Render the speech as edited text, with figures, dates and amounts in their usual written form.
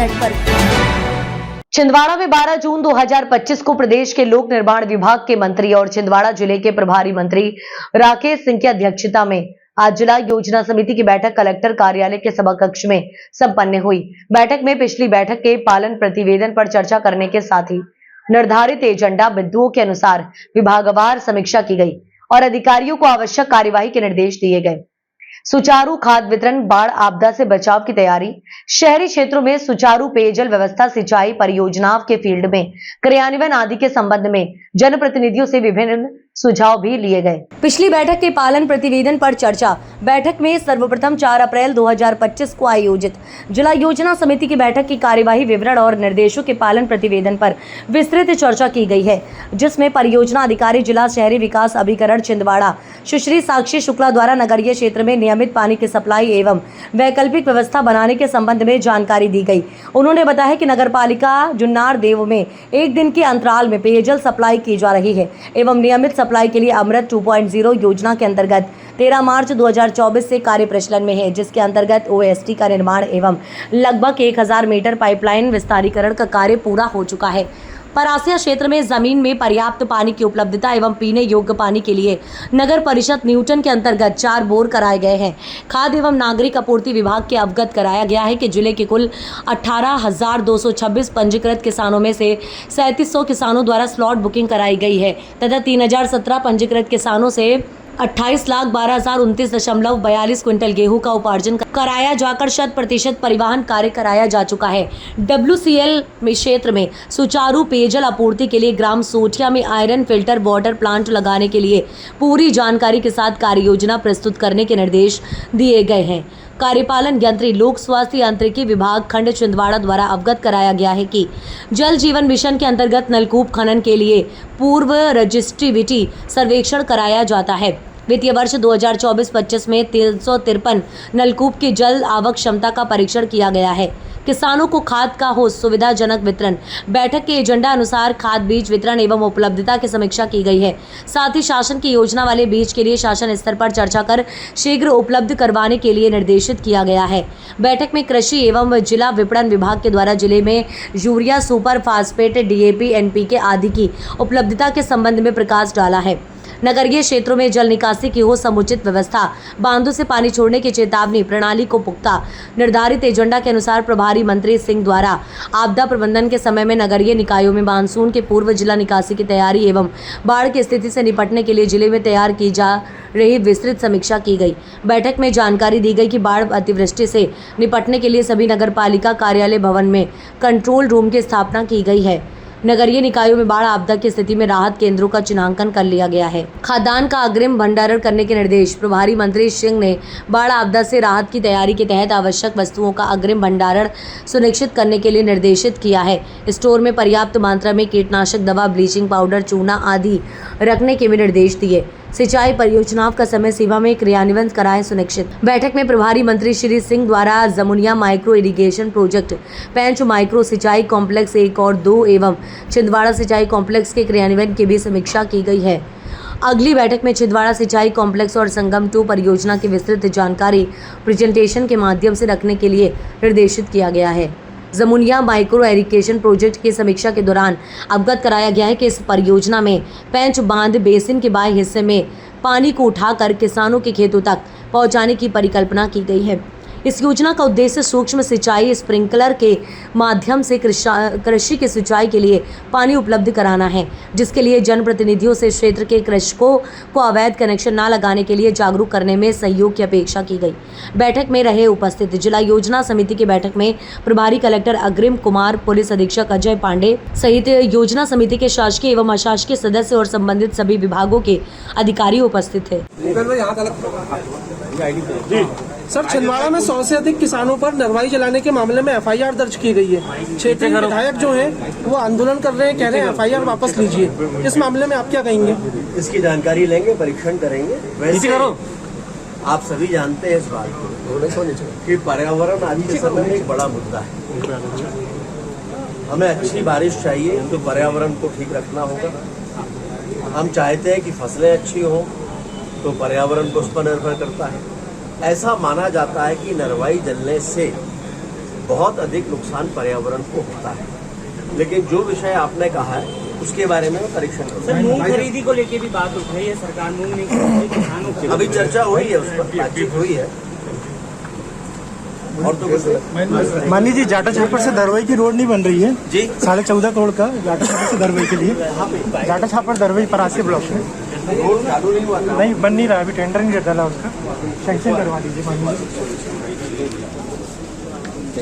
Network. Chhindwara में 12 जून 2025 को प्रदेश के लोक निर्माण विभाग के मंत्री और छिंदवाड़ा जिले के प्रभारी मंत्री राकेश सिंह की अध्यक्षता में आज जिला योजना समिति की बैठक कलेक्टर कार्यालय के सभाकक्ष में संपन्न हुई। बैठक में पिछली बैठक के पालन प्रतिवेदन पर चर्चा करने के साथ ही निर्धारित एजेंडा बिंदुओं के अनुसार विभागवार समीक्षा की गई और अधिकारियों को आवश्यक कार्यवाही के निर्देश दिए गए। सुचारू खाद वितरण, बाढ़ आपदा से बचाव की तैयारी, शहरी क्षेत्रों में सुचारू पेयजल व्यवस्था, सिंचाई परियोजनाओं के फील्ड में क्रियान्वयन आदि के संबंध में जनप्रतिनिधियों से विभिन्न सुझाव भी लिए गए। पिछली बैठक के पालन प्रतिवेदन पर चर्चा। बैठक में सर्वप्रथम 4 अप्रैल 2025 को आयोजित जिला योजना समिति की बैठक की कार्यवाही विवरण और निर्देशों के पालन प्रतिवेदन पर विस्तृत चर्चा की गई है, जिसमें परियोजना अधिकारी जिला शहरी विकास अभिकरण छिंदवाड़ा सुश्री साक्षी शुक्ला द्वारा नगरीय क्षेत्र में नियमित पानी की सप्लाई एवं वैकल्पिक व्यवस्था बनाने के संबंध में जानकारी दी गई। उन्होंने बताया कि नगरपालिका जुन्नार देव में 1 दिन के अंतराल में पेयजल सप्लाई की जा रही है एवं नियमित सप्लाई के लिए अमृत 2.0 योजना के अंतर्गत 13 मार्च 2024 से कार्य प्रचलन में है, जिसके अंतर्गत OST का निर्माण एवं लगभग 1000 मीटर पाइपलाइन विस्तारीकरण का कार्य पूरा हो चुका है। परासिया क्षेत्र में जमीन में पर्याप्त पानी की उपलब्धता एवं पीने योग्य पानी के लिए नगर परिषद न्यूटन के अंतर्गत 4 बोर कराए गए हैं। खाद्य एवं नागरिक आपूर्ति विभाग के अवगत कराया गया है कि जिले के कुल 18,226 पंजीकृत किसानों में से 3700 किसानों द्वारा स्लॉट बुकिंग कराई गई है तथा 3017 पंजीकृत किसानों से 28,12,29.42 क्विंटल गेहूं का उपार्जन कराया जाकर 100% परिवहन कार्य कराया जा चुका है। WCL में क्षेत्र में सुचारू पेयजल आपूर्ति के लिए ग्राम सोठिया में आयरन फिल्टर वाटर प्लांट लगाने के लिए पूरी जानकारी के साथ कार्य योजना प्रस्तुत करने के निर्देश दिए गए हैं। कार्यपालन यंत्री लोक स्वास्थ्य यांत्रिकी विभाग खंड छिंदवाड़ा द्वारा अवगत कराया गया है कि जल जीवन मिशन के अंतर्गत नलकूप खनन के लिए पूर्व रजिस्ट्रिविटी सर्वेक्षण कराया जाता है। वित्तीय वर्ष 2024-25 में 353 नलकूप की जल आवक क्षमता का परीक्षण किया गया है। किसानों को खाद का हो सुविधाजनक वितरण। बैठक के एजेंडा अनुसार खाद बीज वितरण एवं उपलब्धता की समीक्षा की गई है। साथ ही शासन की योजना वाले बीज के लिए शासन स्तर पर चर्चा कर शीघ्र उपलब्ध करवाने के लिए निर्देशित किया गया है। बैठक में कृषि एवं जिला विपणन विभाग के द्वारा जिले में urea, super phosphate, DAP, NPK आदि की उपलब्धता के संबंध में प्रकाश डाला है। नगरीय क्षेत्रों में जल निकासी की हो समुचित व्यवस्था, बांधों से पानी छोड़ने की चेतावनी प्रणाली को पुख्ता। निर्धारित एजेंडा के अनुसार प्रभारी मंत्री सिंह द्वारा आपदा प्रबंधन के समय में नगरीय निकायों में मानसून के पूर्व जिला निकासी की तैयारी एवं बाढ़ की स्थिति से निपटने के लिए जिले में तैयार की जा रही विस्तृत समीक्षा की गई। बैठक में जानकारी दी गई कि बाढ़ अतिवृष्टि से निपटने के लिए सभी नगरपालिका कार्यालय भवन में कंट्रोल रूम की स्थापना की गई है। नगरीय निकायों में बाढ़ आपदा की स्थिति में राहत केंद्रों का चिन्हांकन कर लिया गया है। खाद्यान्न का अग्रिम भंडारण करने के निर्देश। प्रभारी मंत्री सिंह ने बाढ़ आपदा से राहत की तैयारी के तहत आवश्यक वस्तुओं का अग्रिम भंडारण सुनिश्चित करने के लिए निर्देशित किया है। स्टोर में पर्याप्त मात्रा में कीटनाशक दवा, ब्लीचिंग पाउडर, चूना आदि रखने के भी निर्देश दिए। सिंचाई परियोजनाओं का समय सीमा में क्रियान्वयन कराएं सुनिश्चित। बैठक में प्रभारी मंत्री श्री सिंह द्वारा जमुनिया माइक्रो इरिगेशन प्रोजेक्ट, पेंच माइक्रो सिंचाई कॉम्प्लेक्स 1 और 2 एवं छिंदवाड़ा सिंचाई कॉम्प्लेक्स के क्रियान्वयन की भी समीक्षा की गई है। अगली बैठक में छिंदवाड़ा सिंचाई कॉम्प्लेक्स और संगम 2 परियोजना की विस्तृत जानकारी प्रेजेंटेशन के माध्यम से रखने के लिए निर्देशित किया गया है। जमुनिया माइक्रो इरिगेशन प्रोजेक्ट की समीक्षा के दौरान अवगत कराया गया है कि इस परियोजना में पेंच बांध बेसिन के बाएं हिस्से में पानी को उठाकर किसानों के खेतों तक पहुंचाने की परिकल्पना की गई है। इस योजना का उद्देश्य सूक्ष्म सिंचाई स्प्रिंकलर के माध्यम से कृषि की सिंचाई के लिए पानी उपलब्ध कराना है, जिसके लिए जनप्रतिनिधियों से क्षेत्र के कृषकों को अवैध कनेक्शन न लगाने के लिए जागरूक करने में सहयोग की अपेक्षा की गई। बैठक में रहे उपस्थित जिला योजना समिति की बैठक में प्रभारी कलेक्टर अग्रिम कुमार, पुलिस अधीक्षक अजय पांडे सहित योजना समिति के शासकीय एवं अशासकीय सदस्य और संबंधित सभी विभागों के अधिकारी उपस्थित थे। सर, छिंदवाड़ा में 100 से अधिक किसानों पर नरवाई जलाने के मामले में FIR दर्ज की गई है। क्षेत्रीय विधायक जो हैं वो आंदोलन कर रहे हैं, कह रहे हैं FIR वापस लीजिए। इस मामले में आप क्या कहेंगे? इसकी जानकारी लेंगे, परीक्षण करेंगे। वैसे आप सभी जानते हैं इस बात को कि पर्यावरण आज के समय में एक बड़ा मुद्दा है। हमें अच्छी बारिश चाहिए तो पर्यावरण को ठीक रखना होगा। हम चाहते हैं कि फसलें अच्छी हों तो पर्यावरण को उस पर निर्भर करता है। ऐसा माना जाता है कि नरवाई जलने से बहुत अधिक नुकसान पर्यावरण को होता है। लेकिन जो विषय आपने कहा है उसके बारे में मैं परीक्षण सर, करूंगा। मूंग खरीदी को लेके भी बात उठ रही है, सरकार मूंग नहीं खरीद रही किसानों के। अभी चर्चा हुई है, उस पर बातचीत हुई है। और तो कुछ नहीं। मान लीजिए जाटा छापर से दरवई की रोड नहीं बन रही है जी 14.5 करोड़ का जाटा छापर से दरवई के लिए, जाटा छापर दरवई परासी ब्लॉक में रोड चालू नहीं हुआ था। नहीं बन नहीं रहा, अभी टेंडर नहीं डाला उसका, सैंक्शन करवा दीजिए मान लीजिए।